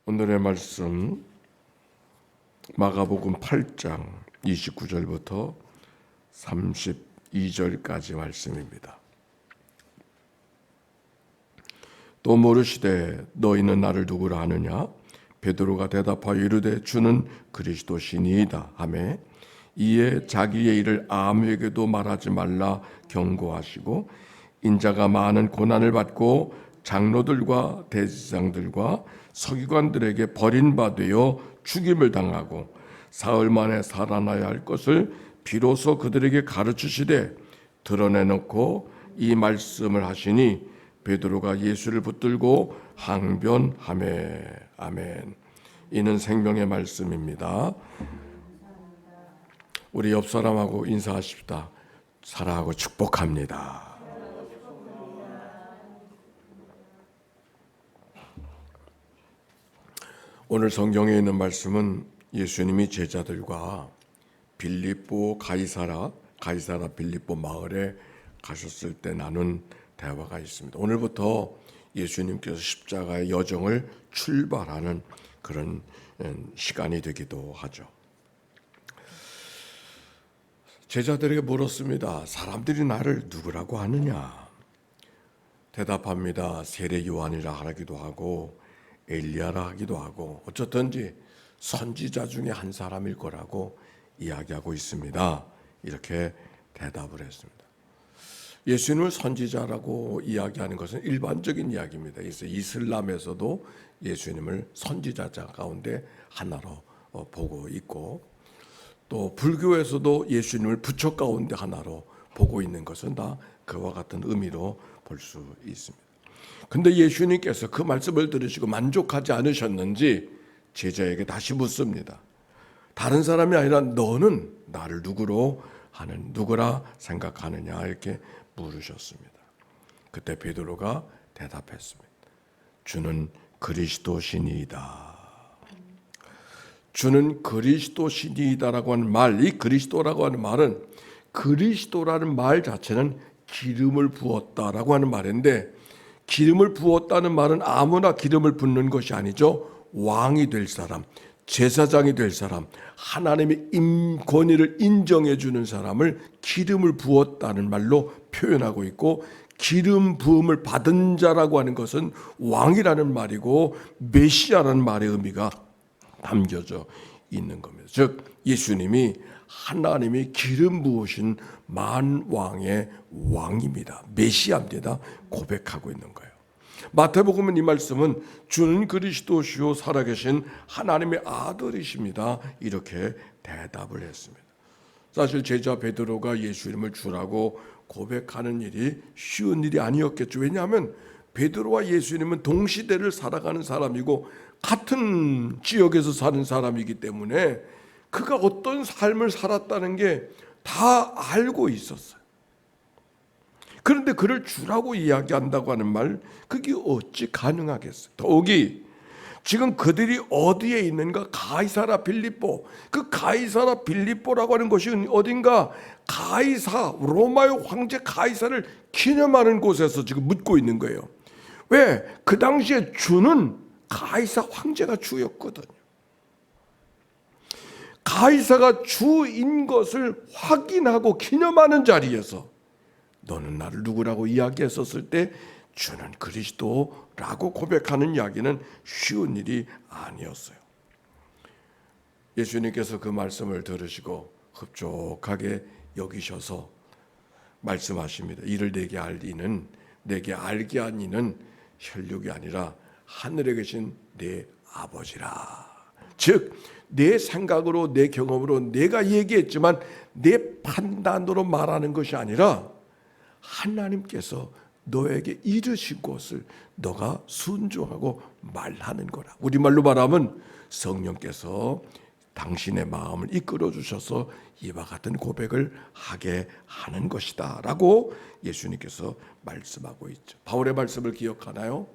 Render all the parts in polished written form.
오늘의 말씀 마가복음 8장 29절부터 32절까지 말씀입니다. 또 물으시되 너희는 나를 누구라 하느냐? 베드로가 대답하여 이르되 주는 그리스도시니이다 하매 이에 자기의 일을 아무에게도 말하지 말라 경고하시고 인자가 많은 고난을 받고 장로들과 대제사장들과 서기관들에게 버림받아 죽임을 당하고 사흘 만에 살아나야 할 것을 비로소 그들에게 가르치시되 드러내놓고 이 말씀을 하시니 베드로가 예수를 붙들고 항변하매. 아멘. 이는 생명의 말씀입니다. 우리 옆 사람하고 인사하십시다. 사랑하고 축복합니다. 오늘 성경에 있는 말씀은 예수님이 제자들과 빌립보 가이사라 빌립보 마을에 가셨을 때 나눈 대화가 있습니다. 오늘부터 예수님께서 십자가의 여정을 출발하는 그런 시간이 되기도 하죠. 제자들에게 물었습니다. 사람들이 나를 누구라고 하느냐? 대답합니다. 세례 요한이라 하기도 하고 엘리야라 하기도 하고 어쨌든지 선지자 중에 한 사람일 거라고 이야기하고 있습니다. 이렇게 대답을 했습니다. 예수님을 선지자라고 이야기하는 것은 일반적인 이야기입니다. 그래서 이슬람에서도 예수님을 선지자 가운데 하나로 보고 있고 또 불교에서도 예수님을 부처 가운데 하나로 보고 있는 것은 다 그와 같은 의미로 볼 수 있습니다. 근데 예수님께서 그 말씀을 들으시고 만족하지 않으셨는지 제자에게 다시 묻습니다. 다른 사람이 아니라 너는 나를 누구라 생각하느냐 이렇게 물으셨습니다. 그때 베드로가 대답했습니다. 주는 그리스도시니이다. 주는 그리스도시니이다라고 하는 말, 이 그리스도라고 하는 말은 그리스도라는 말 자체는 기름을 부었다라고 하는 말인데 기름을 부었다는 말은 아무나 기름을 붓는 것이 아니죠. 왕이 될 사람, 제사장이 될 사람, 하나님의 권위를 인정해 주는 사람을 기름을 부었다는 말로 표현하고 있고 기름 부음을 받은 자라고 하는 것은 왕이라는 말이고 메시아라는 말의 의미가 담겨져 있는 겁니다. 즉 예수님이 하나님이 기름 부으신 만왕의 왕입니다. 메시아입니다. 고백하고 있는 거예요. 마태복음은 이 말씀은 주는 그리스도시요 살아계신 하나님의 아들이십니다. 이렇게 대답을 했습니다. 사실 제자 베드로가 예수님을 주라고 고백하는 일이 쉬운 일이 아니었겠죠. 왜냐하면 베드로와 예수님은 동시대를 살아가는 사람이고 같은 지역에서 사는 사람이기 때문에 그가 어떤 삶을 살았다는 게 다 알고 있었어요. 그런데 그를 주라고 이야기한다고 하는 말, 그게 어찌 가능하겠어요? 더욱이 지금 그들이 어디에 있는가? 가이사라 빌립보. 그 가이사라 빌립보라고 하는 것이 어딘가? 로마의 황제 가이사를 기념하는 곳에서 지금 묻고 있는 거예요. 왜? 그 당시에 주는 가이사 황제가 주였거든요. 가이사가 주인 것을 확인하고 기념하는 자리에서 너는 나를 누구라고 이야기했었을 때 주는 그리스도라고 고백하는 이야기는 쉬운 일이 아니었어요. 예수님께서 그 말씀을 들으시고 흡족하게 여기셔서 말씀하십니다. 이를 내게 알게 한 이는 혈육이 아니라 하늘에 계신 내 아버지라. 즉 내 생각으로 내 경험으로 내가 얘기했지만 내 판단으로 말하는 것이 아니라 하나님께서 너에게 이르신 것을 너가 순종하고 말하는 거라. 우리말로 말하면 성령께서 당신의 마음을 이끌어 주셔서 이와 같은 고백을 하게 하는 것이다 라고 예수님께서 말씀하고 있죠. 바울의 말씀을 기억하나요?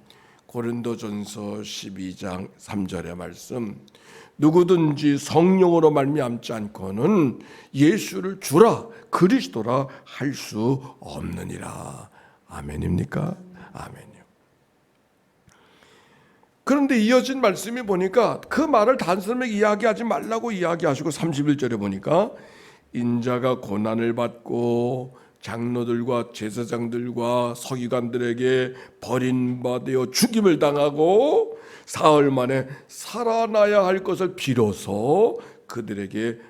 고린도전서 12장 3절의 말씀, 누구든지 성령으로 말미암지 않고는 예수를 주라 그리스도라 할 수 없느니라. 아멘입니까? 아멘이요. 그런데 이어진 말씀이 보니까 그 말을 단순하게 이야기하지 말라고 이야기하시고 31절에 보니까 인자가 고난을 받고 장로들과 제사장들과 서기관들에게 버림받아 죽임을 당하고 사흘 만에 살아나야 할 것을 비로소 그들에게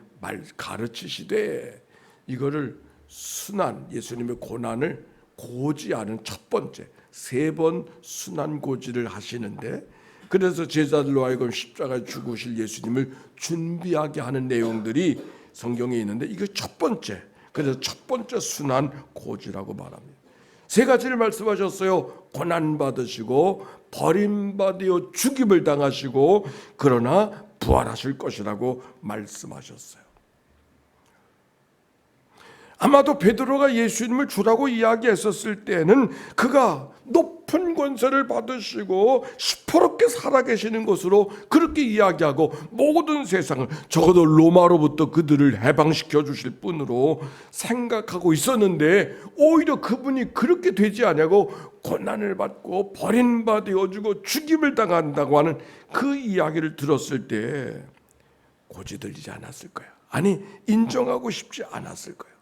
가르치시되, 이거를 순환, 예수님의 고난을 고지하는 첫 번째, 3번 순환 고지를 하시는데, 그래서 제자들로 하여금 십자가에 죽으실 예수님을 준비하게 하는 내용들이 성경에 있는데, 이게 첫 번째, 그래서 첫 번째 순환 고지라고 말합니다. 3가지를 말씀하셨어요. 고난 받으시고 버림받아 죽임을 당하시고 그러나 부활하실 것이라고 말씀하셨어요. 아마도 베드로가 예수님을 주라고 이야기했었을 때는 그가 높은 권세를 받으시고 시퍼렇게 살아계시는 것으로 그렇게 이야기하고 모든 세상을, 적어도 로마로부터 그들을 해방시켜 주실 분으로 생각하고 있었는데, 오히려 그분이 그렇게 되지 않냐고 고난을 받고 버림받아 주고 죽임을 당한다고 하는 그 이야기를 들었을 때 고지들리지 않았을 거야. 아니, 인정하고 싶지 않았을 거야.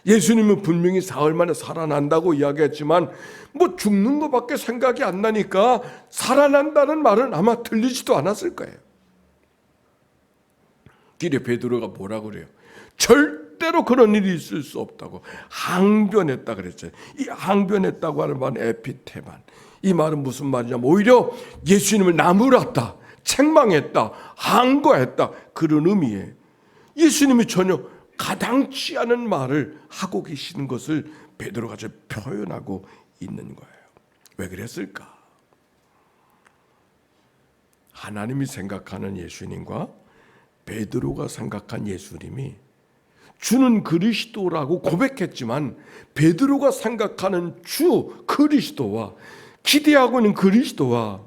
예수님은 분명히 사흘 만에 살아난다고 이야기했지만 뭐 죽는 것밖에 생각이 안 나니까 살아난다는 말은 아마 들리지도 않았을 거예요. 길에 베드로가 뭐라고 그래요? 절대로 그런 일이 있을 수 없다고 항변했다 그랬죠. 이 항변했다고 하는 말은 에피테만. 이 말은 무슨 말이냐면 오히려 예수님을 나무랐다, 책망했다, 항거했다, 그런 의미예요. 예수님이 전혀 가당치 않은 말을 하고 계시는 것을 베드로가 저 표현하고 있는 거예요. 왜 그랬을까? 하나님이 생각하는 예수님과 베드로가 생각한 예수님이 주는 그리스도라고 고백했지만, 베드로가 생각하는 주 그리스도와 기대하고 있는 그리스도와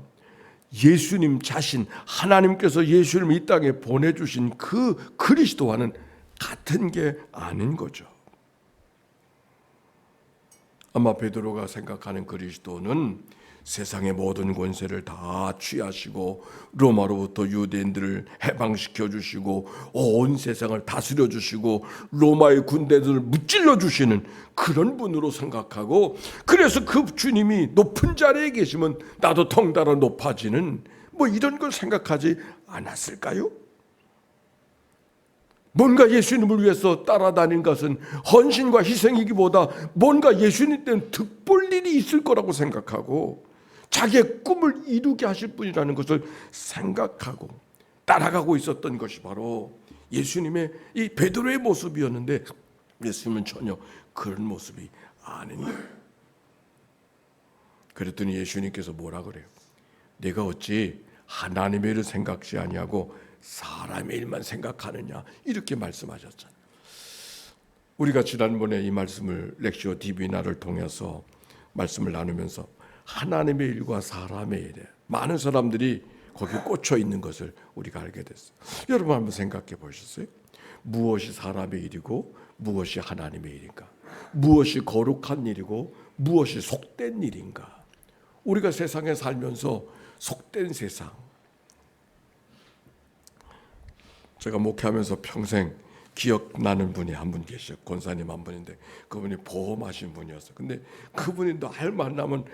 예수님 자신, 하나님께서 예수님을 이 땅에 보내주신 그 그리스도와는 같은 게 아닌 거죠. 아마 베드로가 생각하는 그리스도는 세상의 모든 권세를 다 취하시고 로마로부터 유대인들을 해방시켜 주시고 온 세상을 다스려 주시고 로마의 군대들을 무찔러 주시는 그런 분으로 생각하고, 그래서 그 주님이 높은 자리에 계시면 나도 덩달아 높아지는 뭐 이런 걸 생각하지 않았을까요? 뭔가 예수님을 위해서 따라다닌 것은 헌신과 희생이기보다 뭔가 예수님 때문에 득볼 일이 있을 거라고 생각하고 자기의 꿈을 이루게 하실 분이라는 것을 생각하고 따라가고 있었던 것이 바로 예수님의 이 베드로의 모습이었는데, 예수님은 전혀 그런 모습이 아닌 거예요. 그랬더니 예수님께서 뭐라 그래요? 내가 어찌 하나님의 일을 생각지 아니하고 사람의 일만 생각하느냐, 이렇게 말씀하셨잖아요. 우리가 지난번에 이 말씀을 렉시오 디비나를 통해서 말씀을 나누면서 하나님의 일과 사람의 일에 많은 사람들이 거기에 꽂혀 있는 것을 우리가 알게 됐어요. 여러분 한번 생각해 보셨어요? 무엇이 사람의 일이고 무엇이 하나님의 일인가? 무엇이 거룩한 일이고 무엇이 속된 일인가? 우리가 세상에 살면서 속된 세상, 제가 목회하면서 평생 기억나는 분이 한 분 계셔요. 권사님 한 분인데 그분이 보험하신 분이었어요. 근데 그분이 날 만나면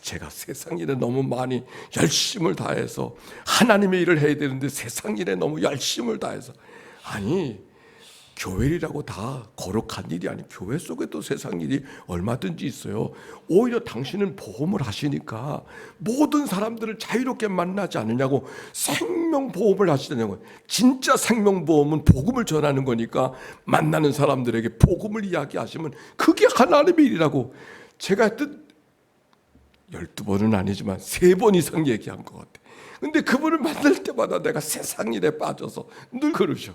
제가 세상 일에 너무 많이 열심을 다해서 하나님의 일을 해야 되는데 세상 일에 너무 열심을 다해서, 아니 교회 일이라고 다 거룩한 일이 아니, 교회 속에도 세상 일이 얼마든지 있어요. 오히려 당신은 보험을 하시니까 모든 사람들을 자유롭게 만나지 않느냐고 생명보험을 하시냐고. 진짜 생명보험은 복음을 전하는 거니까 만나는 사람들에게 복음을 이야기하시면 그게 하나님의 일이라고. 제가 하여튼 12번은 아니지만 3번 이상 얘기한 것 같아. 근데 그분을 만날 때마다 내가 세상 일에 빠져서 늘 그러셔.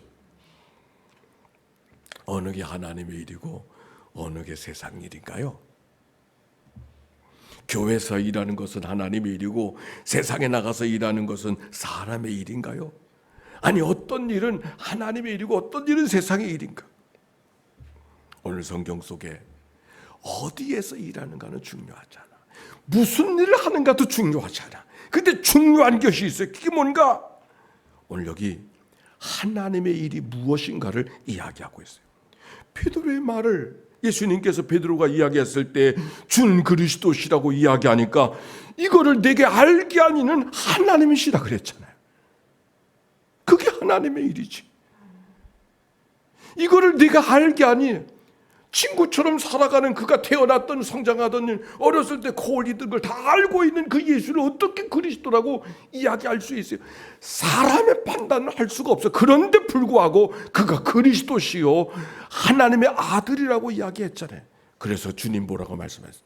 어느 게 하나님의 일이고 어느 게 세상 일인가요? 교회에서 일하는 것은 하나님의 일이고 세상에 나가서 일하는 것은 사람의 일인가요? 아니, 어떤 일은 하나님의 일이고 어떤 일은 세상의 일인가? 오늘 성경 속에 어디에서 일하는가는 중요하지 않아. 무슨 일을 하는가도 중요하지 않아. 근데 중요한 것이 있어요. 그게 뭔가? 오늘 여기 하나님의 일이 무엇인가를 이야기하고 있어요. 베드로의 말을 예수님께서 베드로가 이야기했을 때 준 그리스도시라고 이야기하니까 이거를 내게 알게 하니는 하나님이시라 그랬잖아요. 그게 하나님의 일이지. 이거를 내가 알게 하니 친구처럼 살아가는 그가 태어났던 성장하던 어렸을 때 코올리던 걸 다 알고 있는 그 예수를 어떻게 그리스도라고 이야기할 수 있어요? 사람의 판단을 할 수가 없어요. 그런데 불구하고 그가 그리스도시요 하나님의 아들이라고 이야기했잖아요. 그래서 주님 뭐라고 말씀하셨어요?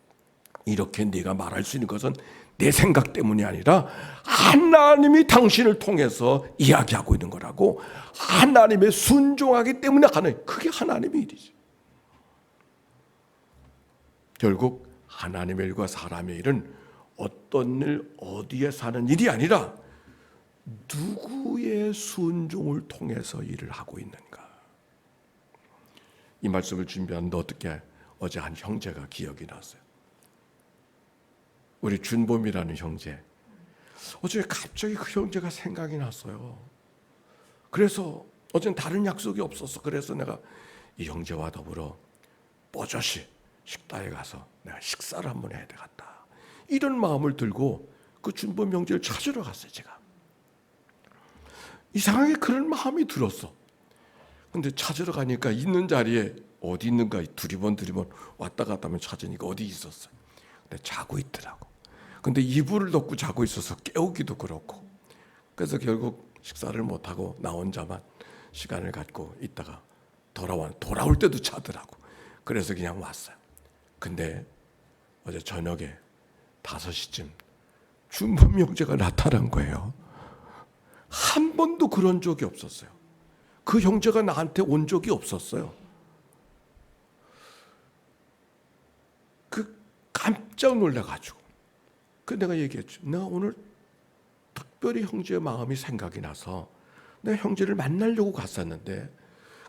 이렇게 네가 말할 수 있는 것은 내 생각 때문이 아니라 하나님이 당신을 통해서 이야기하고 있는 거라고. 하나님의 순종하기 때문에 하는, 그게 하나님의 일이죠. 결국 하나님의 일과 사람의 일은 어떤 일, 어디에 사는 일이 아니라 누구의 순종을 통해서 일을 하고 있는가. 이 말씀을 준비하는데 어떻게 어제 한 형제가 기억이 났어요. 우리 준범이라는 형제. 어제 갑자기 그 형제가 생각이 났어요. 그래서 어제는 다른 약속이 없었어. 그래서 내가 이 형제와 더불어 뽀젓이 식당에 가서 내가 식사를 한번 해야 되겠다. 이런 마음을 들고 그 준범 형제를 찾으러 갔어요. 제가 이상하게 그런 마음이 들었어. 근데 찾으러 가니까 있는 자리에 어디 있는가 두리번 왔다 갔다 하면 찾으니까 어디 있었어요. 근데 자고 있더라고. 근데 이불을 덮고 자고 있어서 깨우기도 그렇고. 그래서 결국 식사를 못하고 나 혼자만 시간을 갖고 있다가 돌아올 때도 자더라고. 그래서 그냥 왔어요. 근데 어제 저녁에 5시쯤 준범 형제가 나타난 거예요. 한 번도 그런 적이 없었어요. 그 형제가 나한테 온 적이 없었어요. 그 깜짝 놀라가지고 내가 얘기했죠. 내가 오늘 특별히 형제의 마음이 생각이 나서 내가 형제를 만나려고 갔었는데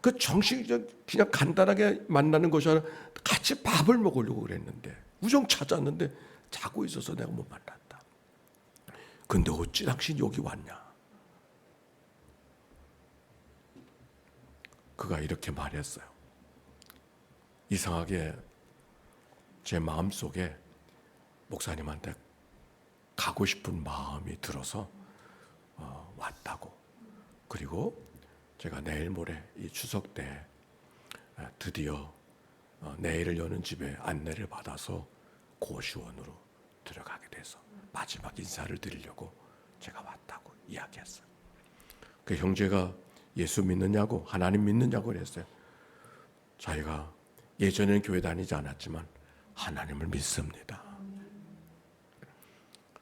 그 정식적 그냥 간단하게 만나는 것이 아니라 같이 밥을 먹으려고 그랬는데 우정 찾았는데 자고 있어서 내가 못 만났다. 근데 어찌 당신 여기 왔냐? 그가 이렇게 말했어요. 이상하게 제 마음속에 목사님한테 가고 싶은 마음이 들어서 왔다고. 그리고 제가 내일 모레 이 추석 때 드디어 내일을 여는 집에 안내를 받아서 고시원으로 들어가게 돼서 마지막 인사를 드리려고 제가 왔다고 이야기했어요. 그 형제가 예수 믿느냐고 하나님 믿느냐고 그랬어요. 자기가 예전에는 교회 다니지 않았지만 하나님을 믿습니다.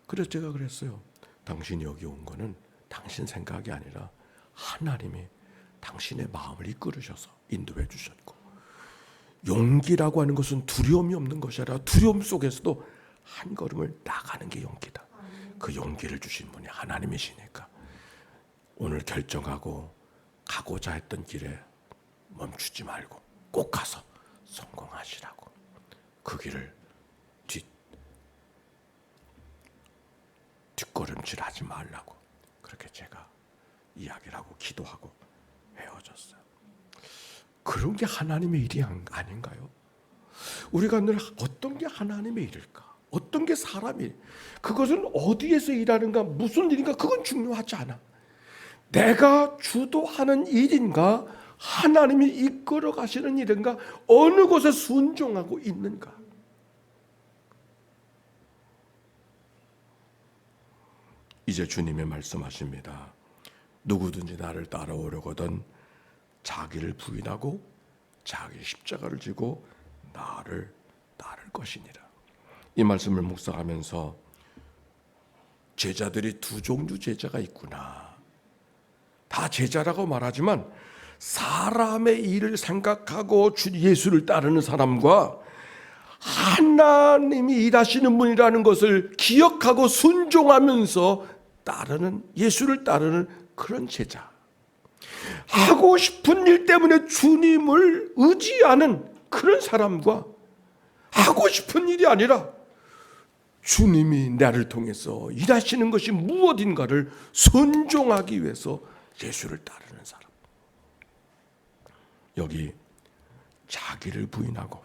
그래서 제가 그랬어요. 당신이 여기 온 거는 당신 생각이 아니라 하나님이 당신의 마음을 이끌으셔서 인도해 주셨고, 용기라고 하는 것은 두려움이 없는 것이 아니라 두려움 속에서도 한 걸음을 나가는 게 용기다. 그 용기를 주신 분이 하나님이시니까 오늘 결정하고 가고자 했던 길에 멈추지 말고 꼭 가서 성공하시라고. 그 길을 뒷걸음질하지 말라고 그렇게 제가 이야기를 하고 기도하고 헤어졌어요. 그런 게 하나님의 일이 아닌가요? 우리가 늘 어떤 게 하나님의 일일까? 어떤 게 사람의 일? 그것은 어디에서 일하는가? 무슨 일인가? 그건 중요하지 않아. 내가 주도하는 일인가? 하나님이 이끌어 가시는 일인가? 어느 곳에 순종하고 있는가? 이제 주님이 말씀하십니다. 누구든지 나를 따라오려거든 자기를 부인하고 자기 십자가를 지고 나를 따를 것이니라. 이 말씀을 묵상하면서 제자들이 두 종류 제자가 있구나. 다 제자라고 말하지만 사람의 일을 생각하고 주 예수를 따르는 사람과 하나님이 일하시는 분이라는 것을 기억하고 순종하면서 예수를 따르는 그런 제자. 하고 싶은 일 때문에 주님을 의지하는 그런 사람과 하고 싶은 일이 아니라 주님이 나를 통해서 일하시는 것이 무엇인가를 순종하기 위해서 예수를 따르는 사람. 여기 자기를 부인하고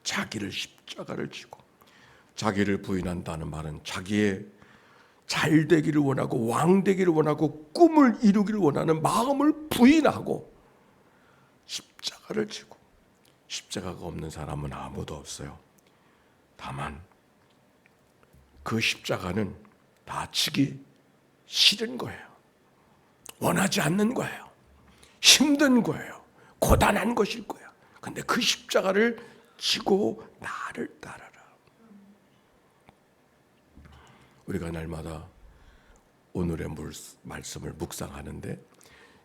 자기를 십자가를 지고, 자기를 부인한다는 말은 자기의 잘 되기를 원하고 왕 되기를 원하고 꿈을 이루기를 원하는 마음을 부인하고 십자가를 지고, 십자가가 없는 사람은 아무도 없어요. 다만 그 십자가는 다 지기 싫은 거예요. 원하지 않는 거예요. 힘든 거예요. 고단한 것일 거예요. 근데 그 십자가를 지고 나를 따라라. 우리가 날마다 오늘의 말씀을 묵상하는데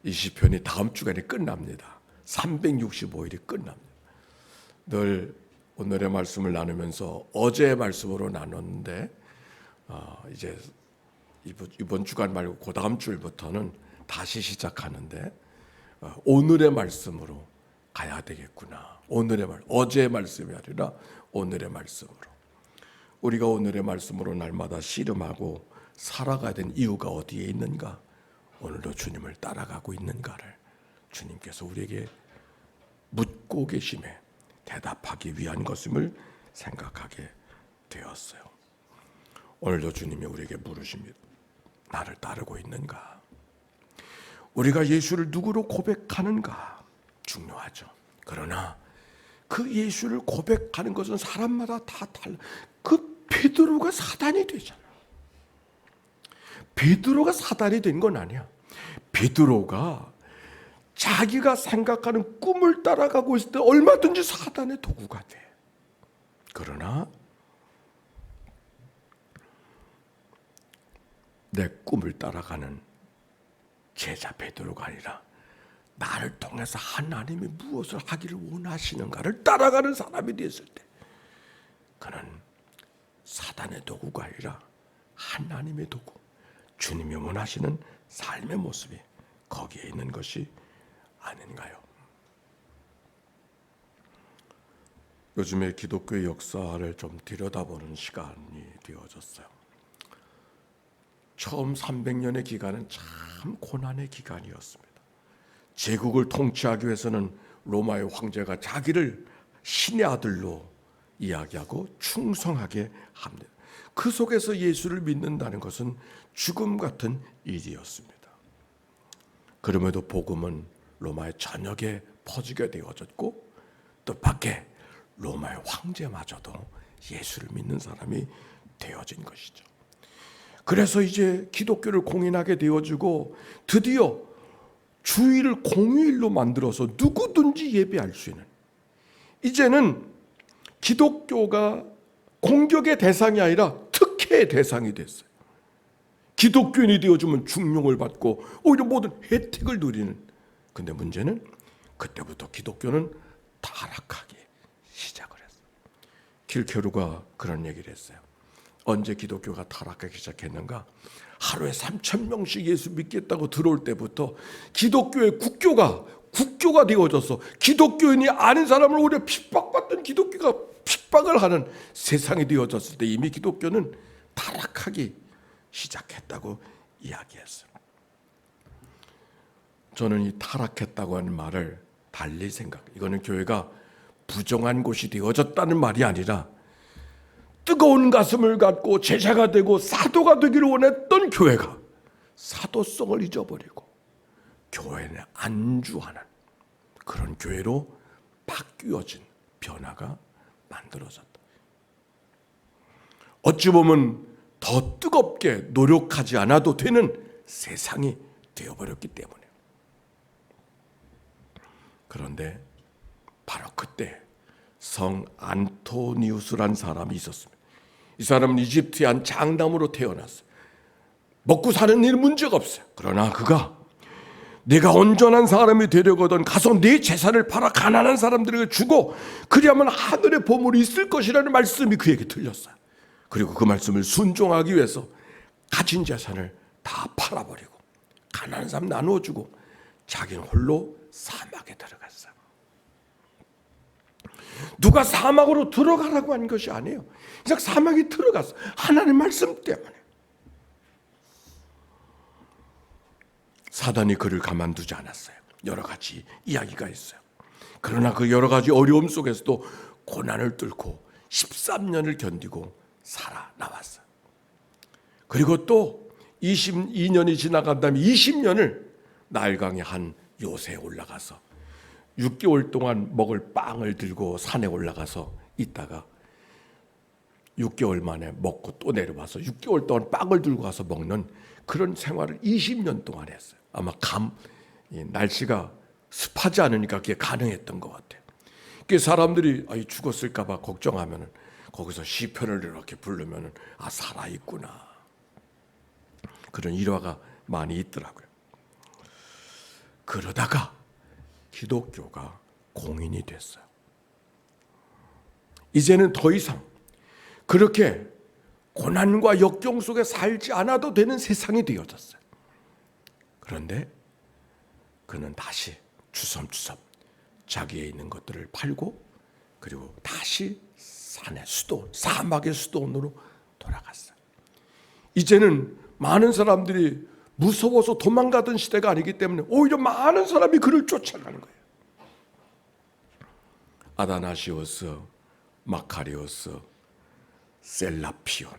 이 시편이 다음 주간에 끝납니다. 365일이 끝납니다. 늘 오늘의 말씀을 나누면서 어제의 말씀으로 나눴는데 이제 이번 주간 말고 그 다음 주일부터는 다시 시작하는데 오늘의 말씀으로 가야 되겠구나. 어제의 말씀이 아니라 오늘의 말씀으로. 우리가 오늘의 말씀으로 날마다 씨름하고 살아가야 되는 이유가 어디에 있는가? 오늘도 주님을 따라가고 있는가를 주님께서 우리에게 묻고 계심에 대답하기 위한 것임을 생각하게 되었어요. 오늘도 주님이 우리에게 물으십니다. 나를 따르고 있는가? 우리가 예수를 누구로 고백하는가? 중요하죠. 그러나 그 예수를 고백하는 것은 사람마다 다 달라. 그 베드로가 사단이 되잖아. 베드로가 사단이 된 건 아니야. 베드로가 자기가 생각하는 꿈을 따라가고 있을 때 얼마든지 사단의 도구가 돼. 그러나 내 꿈을 따라가는 제자 베드로가 아니라 나를 통해서 하나님이 무엇을 하기를 원하시는가를 따라가는 사람이 됐을 때 그는 사단의 도구가 아니라 하나님의 도구, 주님이 원하시는 삶의 모습이 거기에 있는 것이 아닌가요? 요즘에 기독교의 역사를 좀 들여다보는 시간이 되어졌어요. 처음 300년의 기간은 참 고난의 기간이었습니다. 제국을 통치하기 위해서는 로마의 황제가 자기를 신의 아들로 이야기하고 충성하게 합니다. 그 속에서 예수를 믿는다는 것은 죽음 같은 일이었습니다. 그럼에도 복음은 로마의 전역에 퍼지게 되어졌고 또 밖에 로마의 황제마저도 예수를 믿는 사람이 되어진 것이죠. 그래서 이제 기독교를 공인하게 되어지고 드디어 주일을 공휴일로 만들어서 누구든지 예배할 수 있는, 이제는 기독교가 공격의 대상이 아니라 특혜의 대상이 됐어요. 기독교인이 되어주면 중용을 받고 오히려 모든 혜택을 누리는. 근데 문제는 그때부터 기독교는 타락하기 시작을 했어요. 킬케루가 그런 얘기를 했어요. 언제 기독교가 타락하기 시작했는가? 하루에 3,000명씩 예수 믿겠다고 들어올 때부터 기독교의 국교가 되어져서 기독교인이 아닌 사람을 오히려 핍박받던 기독교가 핍박을 하는 세상이 되어졌을 때 이미 기독교는 타락하기 시작했다고 이야기했어요. 저는 이 타락했다고 하는 말을 달리 이거는 교회가 부정한 곳이 되어졌다는 말이 아니라 뜨거운 가슴을 갖고 제자가 되고 사도가 되기를 원했던 교회가 사도성을 잊어버리고 교회에 안주하는 그런 교회로 바뀌어진 변화가 만들어졌다. 어찌 보면 더 뜨겁게 노력하지 않아도 되는 세상이 되어버렸기 때문에. 그런데 바로 그때 성 안토니우스란 사람이 있었습니다. 이 사람은 이집트의 한 장남으로 태어났어요. 먹고 사는 일 문제가 없어요. 그러나 그가 내가 온전한 사람이 되려거든 가서 내 재산을 팔아 가난한 사람들에게 주고 그리하면 하늘의 보물이 있을 것이라는 말씀이 그에게 들렸어요. 그리고 그 말씀을 순종하기 위해서 가진 재산을 다 팔아버리고 가난한 사람 나누어주고 자기는 홀로 사막에 들어갔어요. 누가 사막으로 들어가라고 한 것이 아니에요. 그냥 사막에 들어갔어. 하나님의 말씀 때문에. 사단이 그를 가만두지 않았어요. 여러 가지 이야기가 있어요. 그러나 그 여러 가지 어려움 속에서도 고난을 뚫고 13년을 견디고 살아나왔어요. 그리고 또 22년이 지나간 다음에 20년을 나일강의 한 요새에 올라가서 6개월 동안 먹을 빵을 들고 산에 올라가서 있다가 6개월 만에 먹고 또 내려와서 6개월 동안 빵을 들고 가서 먹는 그런 생활을 20년 동안 했어요. 아마 날씨가 습하지 않으니까 그게 가능했던 것 같아요. 그 사람들이 죽었을까 봐 걱정하면은 거기서 시편을 이렇게 부르면은 살아있구나. 그런 일화가 많이 있더라고요. 그러다가 기독교가 공인이 됐어요. 이제는 더 이상 그렇게 고난과 역경 속에 살지 않아도 되는 세상이 되어졌어요. 그런데 그는 다시 주섬주섬 자기에 있는 것들을 팔고 그리고 다시 사막의 수도원으로 돌아갔어요. 이제는 많은 사람들이 무서워서 도망가던 시대가 아니기 때문에 오히려 많은 사람이 그를 쫓아가는 거예요. 아다나시오스, 마카리오스, 셀라피온,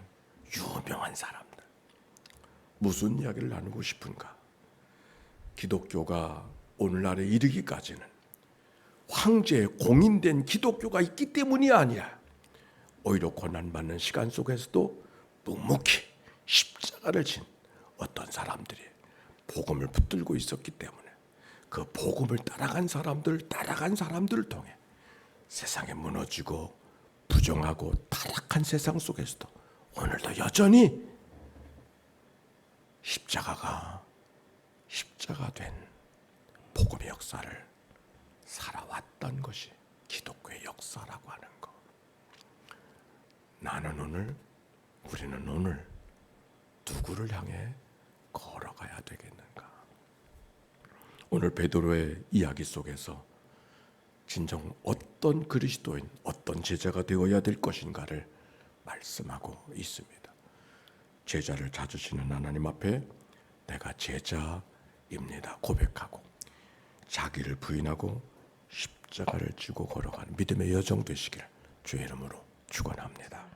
유명한 사람들. 무슨 이야기를 나누고 싶은가? 기독교가 오늘날에 이르기까지는 황제에 공인된 기독교가 있기 때문이 아니야. 오히려 고난받는 시간 속에서도 묵묵히 십자가를 진 어떤 사람들이 복음을 붙들고 있었기 때문에 그 복음을 따라간 사람들을 통해 세상에 무너지고 부정하고 타락한 세상 속에서도 오늘도 여전히 십자가 된 복음의 역사를 살아왔던 것이 기독교의 역사라고 하는 것. 우리는 오늘 누구를 향해 걸어가야 되겠는가? 오늘 베드로의 이야기 속에서 진정 어떤 그리스도인, 어떤 제자가 되어야 될 것인가를 말씀하고 있습니다. 제자를 찾으시는 하나님 앞에 내가 제자입니다 고백하고 자기를 부인하고 십자가를 지고 걸어가는 믿음의 여정 되시길 주의 이름으로 축원합니다.